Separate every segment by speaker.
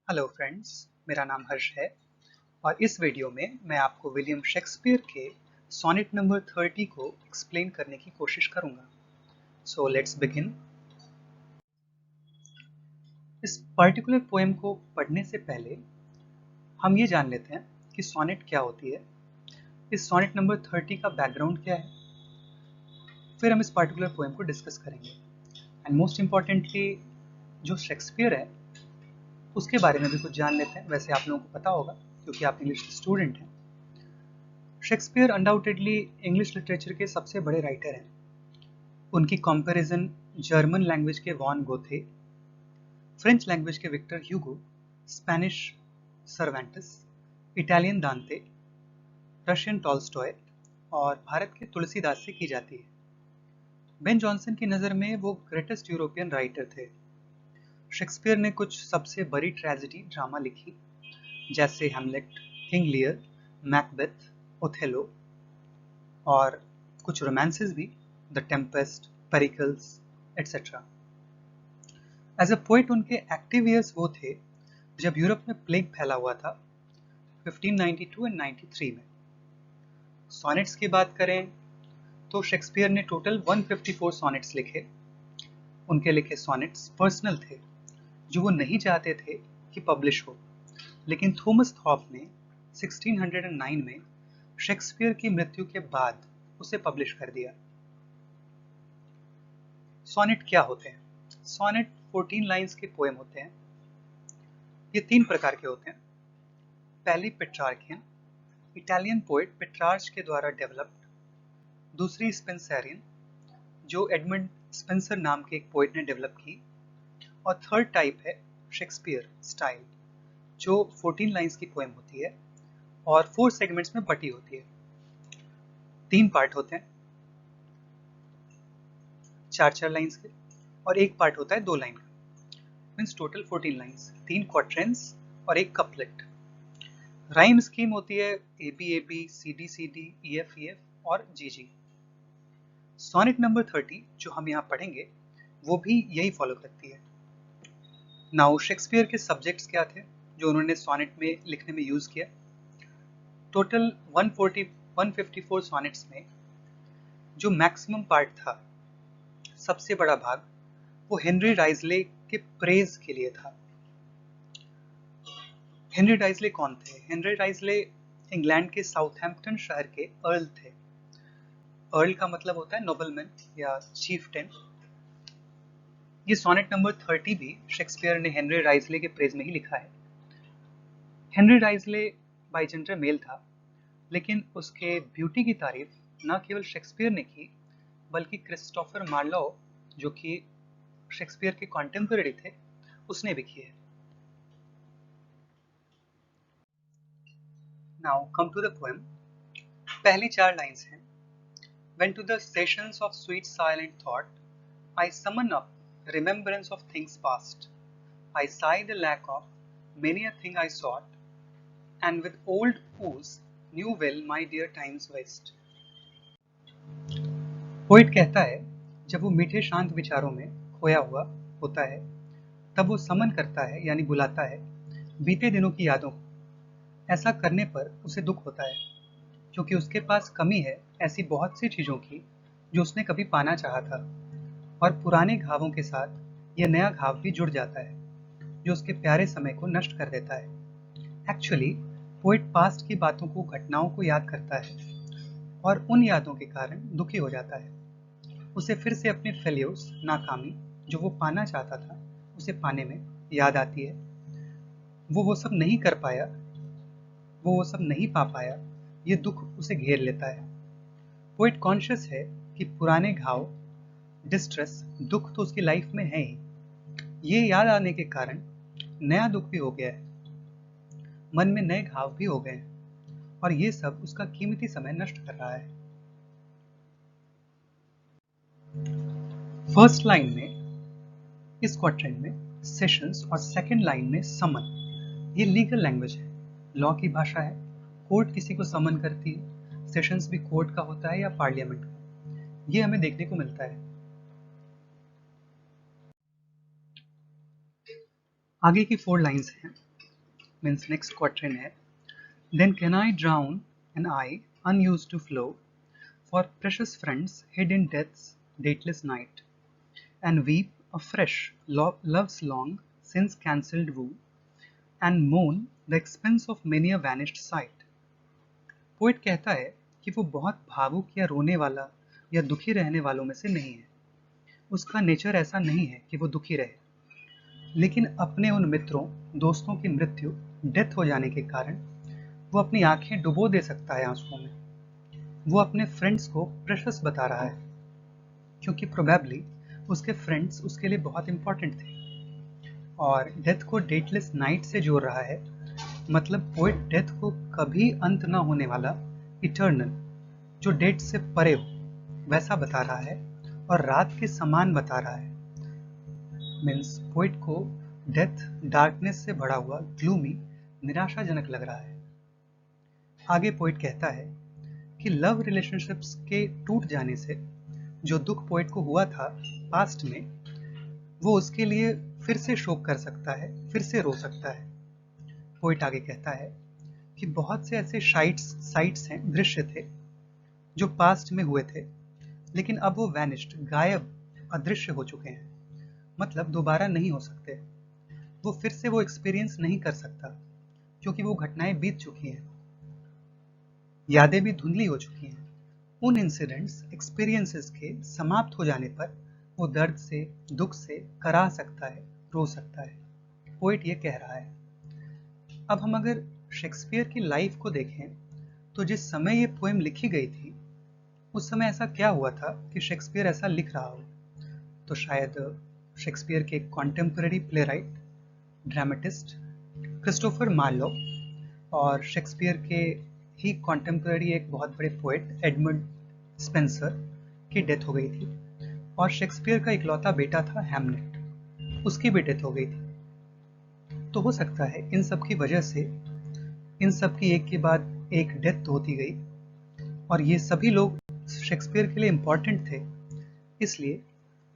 Speaker 1: Hello friends, मेरा नाम हर्ष है और इस वीडियो में मैं आपको विलियम शेक्सपियर के सोनेट नंबर 30 को एक्सप्लेन करने की कोशिश करूंगा। So let's begin. इस पर्टिकुलर पोएम को पढ़ने से पहले हम ये जान लेते हैं कि सोनेट क्या होती है, इस सोनेट नंबर 30 का बैकग्राउंड क्या है, फिर हम इस पर्टिकुलर पोएम को डिस्कस करेंगे एंड मोस्ट इम्पॉर्टेंटली जो शेक्सपियर है उसके बारे में भी कुछ जान लेते हैं। वैसे आप लोगों को पता होगा क्योंकि आप इंग्लिश स्टूडेंट हैं। शेक्सपियर अनडाउटेडली इंग्लिश लिटरेचर के सबसे बड़े राइटर हैं। उनकी कंपैरिजन जर्मन लैंग्वेज के वॉन गोथे, फ्रेंच लैंग्वेज के विक्टर ह्यूगो, स्पेनिश सर्वेंटस, इटालियन दांते, रशियन टॉल्स्टॉय और भारत के तुलसीदास से की जाती है। बेन जॉनसन की नज़र में वो ग्रेटेस्ट यूरोपियन राइटर थे। शेक्सपियर ने कुछ सबसे बड़ी ट्रेजेडी ड्रामा लिखी जैसे Hamlet, King Lear, Macbeth, Othello और कुछ रोमांसेस भी, the Tempest, Pericles etcetera. As a poet उनके एक्टिव ईयर्स वो थे जब यूरोप में प्लेग फैला हुआ था 1592 एंड 93 में। सोनेट्स की बात करें तो शेक्सपियर ने टोटल 154 सोनेट्स लिखे। उनके लिखे सोनेट्स पर्सनल थे जो वो नहीं चाहते थे कि पब्लिश हो, लेकिन थॉमस थॉप ने 1609 में शेक्सपियर की मृत्यु के बाद उसे पब्लिश कर दिया। सोनेट क्या होते हैं? सोनेट 14 लाइंस के पोएम होते हैं। ये 3 प्रकार के होते हैं। पहली पेट्रार्कियन, इटालियन पोएट पेट्रार्च के द्वारा डेवलप्ड। दूसरी स्पेंसरियन, जो एडमंड स्पेंसर नाम के एक पोएट ने डेवलप की। और थर्ड टाइप है शेक्सपियर स्टाइल, जो 14 लाइंस की पोएम होती है और 4 सेगमेंट्स में बटी होती है। 3 पार्ट होते हैं, 4-4 लाइंस के, और एक पार्ट होता है 2 लाइन का। मीन्स टोटल 14 लाइंस, 3 क्वाट्रेंस और एक कपलेट। राइम स्कीम होती है ABAB, CD EF और GG। सोनेट नंबर 30 जो हम यहाँ पढ़ेंगे वो भी यही फॉलो करती है। नाउ शेक्सपियर के सब्जेक्ट्स क्या थे जो उन्होंने सोनेट में लिखने में यूज किया? टोटल 154 सोनेट्स में जो मैक्सिमम पार्ट था, सबसे बड़ा भाग, वो हेनरी राइजले के प्रेज के लिए था। हेनरी राइजले कौन थे? हेनरी राइजले इंग्लैंड के साउथहैम्पटन शहर के अर्ल थे। अर्ल का मतलब होता है नोबलमैन या चीफटेन। ये सोनेट नंबर 30 भी शेक्सपियर ने हेनरी राइजले के प्रेज में ही लिखा है। हेनरी राइजले बाई जेंडर मेल था, लेकिन उसके ब्यूटी की तारीफ न केवल शेक्सपियर ने की बल्कि क्रिस्टोफर मार्लोव, जो कि शेक्सपियर के कॉन्टेम्पररी थे, उसने भी की है। Now come to the poem. पहली 4 लाइंस हैं। When to the sessions of sweet silent thought I summon up remembrance of things past, I sigh the lack of many a thing I sought, and with old ooze new well my dear times waste. Poet कहता है जब वो मीठे शांत विचारों में खोया हुआ होता है तब वो समन करता है यानी बुलाता है बीते दिनों की यादों को। ऐसा करने पर उसे दुख होता है क्योंकि उसके पास कमी है ऐसी बहुत सी चीज़ों की जो उसने कभी पाना चाहा था, और पुराने घावों के साथ यह नया घाव भी जुड़ जाता है जो उसके प्यारे समय को नष्ट कर देता है। एक्चुअली पोइट पास्ट की बातों को, घटनाओं को याद करता है और उन यादों के कारण दुखी हो जाता है। उसे फिर से अपने फेल्योर्स, नाकामी, जो वो पाना चाहता था उसे पाने में याद आती है। वो सब नहीं कर पाया, वो सब नहीं पा पाया, ये दुख उसे घेर लेता है। पोइट कॉन्शियस है कि पुराने घाव, डिस्ट्रेस, दुख तो उसकी लाइफ में है ही, ये याद आने के कारण नया दुख भी हो गया है, मन में नए घाव भी हो गए हैं और ये सब उसका कीमती समय नष्ट कर रहा है। फर्स्ट लाइन में, इस क्वाड्रेंट में सेशंस और सेकंड लाइन में समन, ये लीगल लैंग्वेज है, लॉ की भाषा है। कोर्ट किसी को समन करती है, सेशंस भी कोर्ट का होता है या पार्लियामेंट का, ये हमें देखने को मिलता है। आगे की 4 लाइंस हैं। मीन्स नेक्स्ट क्वार्टरन है, then can I drown an eye unused to flow for precious friends hid in death's dateless night and weep afresh love's long since cancelled woo and mourn the expense of many a vanished sight. Poet कहता है कि वो बहुत भावुक या रोने वाला या दुखी रहने वालों में से नहीं है। उसका नेचर ऐसा नहीं है कि वो दुखी रहे, लेकिन अपने उन मित्रों दोस्तों की मृत्यु डेथ हो जाने के कारण वो अपनी आंखें डुबो दे सकता है आंसुओं में। वो अपने फ्रेंड्स को प्रेशस बता रहा है क्योंकि प्रोबेबली उसके फ्रेंड्स उसके लिए बहुत इंपॉर्टेंट थे, और डेथ को डेटलेस नाइट से जोड़ रहा है। मतलब पोएट डेथ को कभी अंत ना होने वाला इटर्नल, जो डेट से परे हो, वैसा बता रहा है और रात के समान बता रहा है। मीन्स पोएट को डेथ डार्कनेस से भरा हुआ ग्लूमी निराशाजनक लग रहा है। आगे पोएट कहता है कि लव रिलेशनशिप्स के टूट जाने से जो दुख पोएट को हुआ था पास्ट में, वो उसके लिए फिर से शोक कर सकता है, फिर से रो सकता है। पोएट आगे कहता है कि बहुत से ऐसे साइट्स हैं, दृश्य थे जो पास्ट में हुए थे, लेकिन अब वो वैनिश्ड, गायब, अदृश्य हो चुके हैं। मतलब दोबारा नहीं हो सकते। वो फिर से वो एक्सपीरियंस नहीं कर सकता क्योंकि वो घटनाएं बीत चुकी हैं, यादें भी धुंधली हो चुकी हैं। उन इंसिडेंट्स, एक्सपीरियंसेस के समाप्त हो जाने पर वो दर्द से, दुख से कराह सकता है, रो सकता है। पोएट ये कह रहा है। अब हम अगर शेक्सपियर की लाइफ को देखें तो जिस समय ये पोएम लिखी गई थी उस समय ऐसा क्या हुआ था कि शेक्सपियर ऐसा लिख रहा हो? तो शायद शेक्सपियर के contemporary playwright, dramatist Christopher Marlowe और शेक्सपियर के ही कॉन्टेम्पररी एक बहुत बड़े पोएट एडमंड स्पेंसर की डेथ हो गई थी, और शेक्सपियर का इकलौता बेटा था हैमलेट, उसकी भी डेथ हो गई थी। तो हो सकता है इन सब की वजह से इन सब की एक के बाद एक डेथ होती गई, और ये सभी लोग शेक्सपियर के लिए इंपॉर्टेंट थे, इसलिए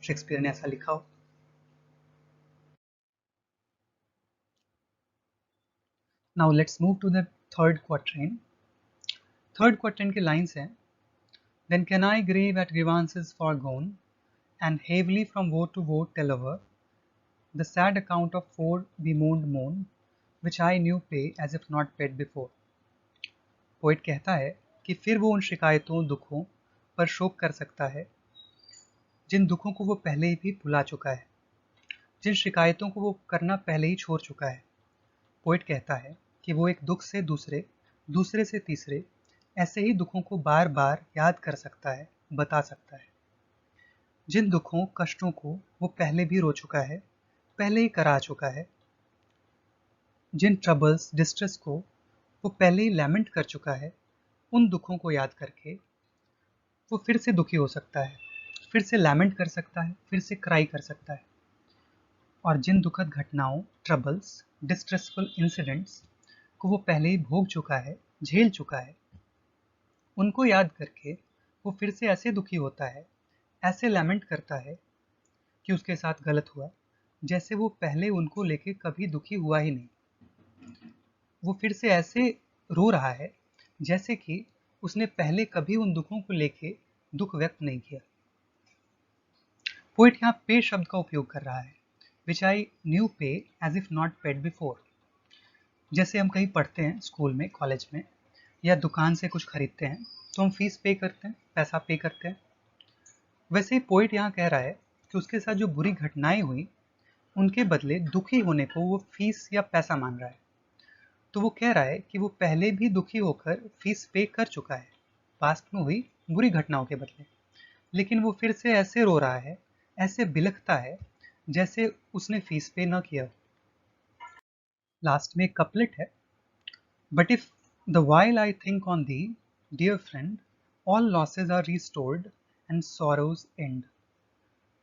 Speaker 1: शेक्सपियर ने ऐसा लिखा हो। Now let's move to the third quatrain. Third quatrain के लाइन्स हैं, then can I grieve at grievances foregone and heavily from woe to woe tell over the sad account of four bemoaned moan which I knew pay as if not paid before. Poet कहता है कि फिर वो उन शिकायतों, दुखों पर शोक कर सकता है जिन दुखों को वो पहले ही भुला चुका है, जिन शिकायतों को वो करना पहले ही छोड़ चुका है। पोएट कहता है कि वो एक दुख से दूसरे, दूसरे से तीसरे, ऐसे ही दुखों को बार बार याद कर सकता है, बता सकता है। जिन दुखों, कष्टों को वो पहले भी रो चुका है, पहले ही करा चुका है, जिन ट्रबल्स, डिस्ट्रेस को वो पहले ही लैमेंट कर चुका है, उन दुखों को याद करके वो फिर से दुखी हो सकता है, फिर से लैमेंट कर सकता है, फिर से क्राई कर सकता है। और जिन दुखद घटनाओं, ट्रबल्स, डिस्ट्रेसफुल इंसिडेंट्स को वो पहले ही भोग चुका है, झेल चुका है, उनको याद करके वो फिर से ऐसे दुखी होता है, ऐसे लैमेंट करता है कि उसके साथ गलत हुआ, जैसे वो पहले उनको लेके कभी दुखी हुआ ही नहीं। वो फिर से ऐसे रो रहा है जैसे कि उसने पहले कभी उन दुखों को लेके दुख व्यक्त नहीं किया। पोएट यहाँ पे शब्द का उपयोग कर रहा है, which I new pay as if not paid before. जैसे हम कहीं पढ़ते हैं स्कूल में, कॉलेज में, या दुकान से कुछ खरीदते हैं तो हम फीस पे करते हैं, पैसा पे करते हैं। वैसे ही पोएट यहाँ कह रहा है कि उसके साथ जो बुरी घटनाएं हुई उनके बदले दुखी होने को वो फीस या पैसा मान रहा है। तो वो कह रहा है कि वो पहले भी दुखी होकर फीस पे कर चुका है पास्ट में हुई बुरी घटनाओं के बदले, लेकिन वो फिर से ऐसे रो रहा है, ऐसे बिलखता है जैसे उसने फीस पे न किया। लास्ट में एक कपलेट है, but if the while I think on thee dear friend all losses are restored and sorrows end.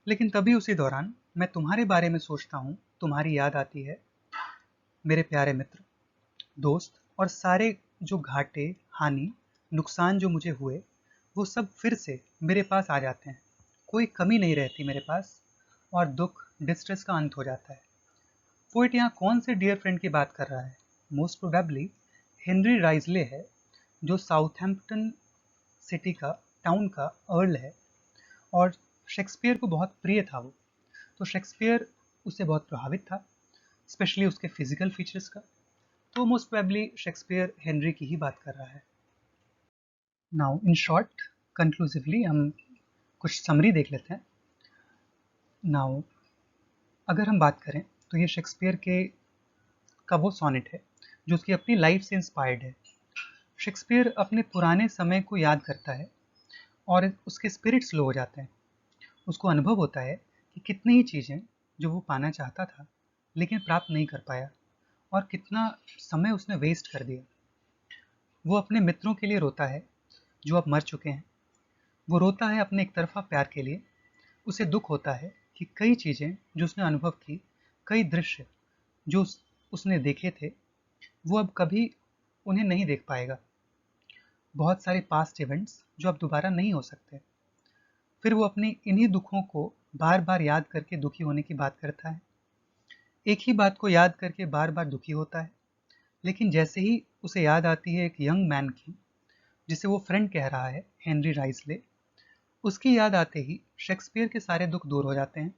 Speaker 1: लेकिन तभी उसी दौरान मैं तुम्हारे बारे में सोचता हूँ, तुम्हारी याद आती है मेरे प्यारे मित्र, दोस्त, और सारे जो घाटे, हानि, नुकसान जो मुझे हुए वो सब फिर से मेरे पास आ जाते हैं, कोई कमी नहीं रहती मेरे पास, और दुख, डिस्ट्रेस का अंत हो जाता है। पोएट यहाँ कौन से डियर फ्रेंड की बात कर रहा है? मोस्ट प्रोबेबली हेनरी राइजले है, जो साउथहैम्पटन सिटी का टाउन का अर्ल है और शेक्सपियर को बहुत प्रिय था वो। तो शेक्सपियर उससे बहुत प्रभावित था, स्पेशली उसके फिजिकल फीचर्स का। तो मोस्ट प्रोबेबली शेक्सपियर हेनरी की ही बात कर रहा है। नाउ इन शॉर्ट, कंक्लूसिवली हम कुछ समरी देख लेते हैं। नाउ अगर हम बात करें तो ये शेक्सपियर के का वो सॉनेट है जो उसकी अपनी लाइफ से इंस्पायर्ड है। शेक्सपियर अपने पुराने समय को याद करता है और उसके स्पिरिट स्लो हो जाते हैं। उसको अनुभव होता है कि कितनी ही चीज़ें जो वो पाना चाहता था लेकिन प्राप्त नहीं कर पाया, और कितना समय उसने वेस्ट कर दिया। वो अपने मित्रों के लिए रोता है जो अब मर चुके हैं। वो रोता है अपने एक तरफा प्यार के लिए। उसे दुख होता है कि कई चीज़ें जो उसने अनुभव की, कई दृश्य जो उसने देखे थे, वो अब कभी उन्हें नहीं देख पाएगा। बहुत सारे पास्ट इवेंट्स जो अब दोबारा नहीं हो सकते। फिर वो अपने इन्हीं दुखों को बार बार याद करके दुखी होने की बात करता है। एक ही बात को याद करके बार बार दुखी होता है, लेकिन जैसे ही उसे याद आती है एक यंग मैन की जिसे वो फ्रेंड कह रहा है, हेनरी राइसले, उसकी याद आते ही शेक्सपियर के सारे दुख दूर हो जाते हैं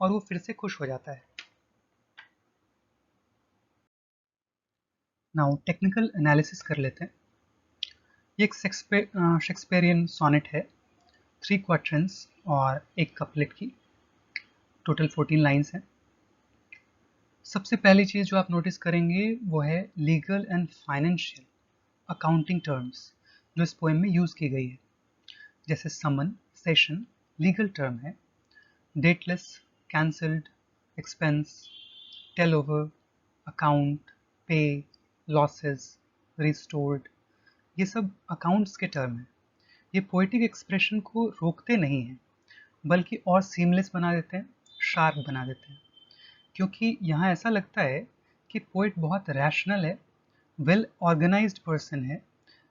Speaker 1: और वो फिर से खुश हो जाता है। नाउ टेक्निकल एनालिसिस कर लेते हैं। ये एक शेक्सपियरियन सोनेट है, 3 क्वार्टरन्स और एक कपलेट की, टोटल 14 लाइन्स हैं। सबसे पहली चीज़ जो आप नोटिस करेंगे वो है legal and financial accounting terms जो इस पोएम में यूज़ की गई है। जैसे समन, सेशन लीगल टर्म है, dateless, cancelled, expense, tell over, account, pay, losses, restored, ये सब अकाउंट्स के टर्म हैं। ये पोएटिक एक्सप्रेशन को रोकते नहीं हैं, बल्कि और सीमलेस बना देते हैं, शार्प बना देते हैं। क्योंकि यहाँ ऐसा लगता है कि पोइट बहुत रैशनल है, वेल ऑर्गेनाइज्ड पर्सन है,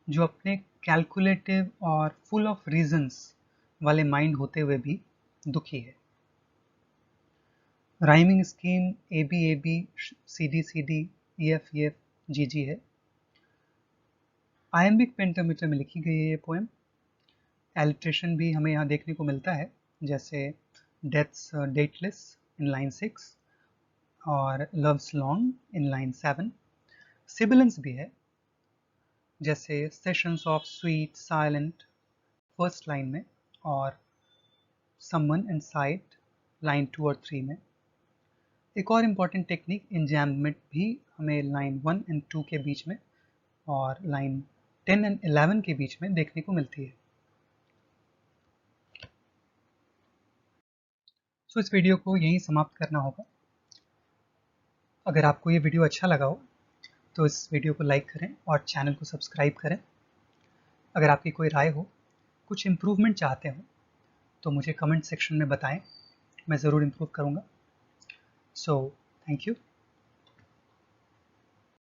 Speaker 1: जो अपने कैलकुलेटिव और फुल ऑफ रीजंस वाले माइंड होते हुए भी दुखी है। Rhyming scheme A B C D E F G G है। आयम्बिक पेंटामीटर में लिखी गई है ये पोएम। एलिट्रेशन भी हमें यहाँ देखने को मिलता है, जैसे डेथ्स डेटलेस इन लाइन 6 और loves long in line 7। Sibilance भी है, जैसे sessions of sweet silent first line में और समवन इन साइट लाइन 2 और 3 में। एक और इम्पॉर्टेंट टेक्निक इंजैम्बमेंट भी हमें लाइन 1 एंड 2 के बीच में और लाइन 10 एंड 11 के बीच में देखने को मिलती है। सो इस वीडियो को यहीं समाप्त करना होगा। अगर आपको ये वीडियो अच्छा लगा हो तो इस वीडियो को लाइक करें और चैनल को सब्सक्राइब करें। अगर आपकी कोई राय हो, कुछ इम्प्रूवमेंट चाहते हो, तो मुझे कमेंट सेक्शन में बताएं, मैं ज़रूर इम्प्रूव करूँगा। So thank you.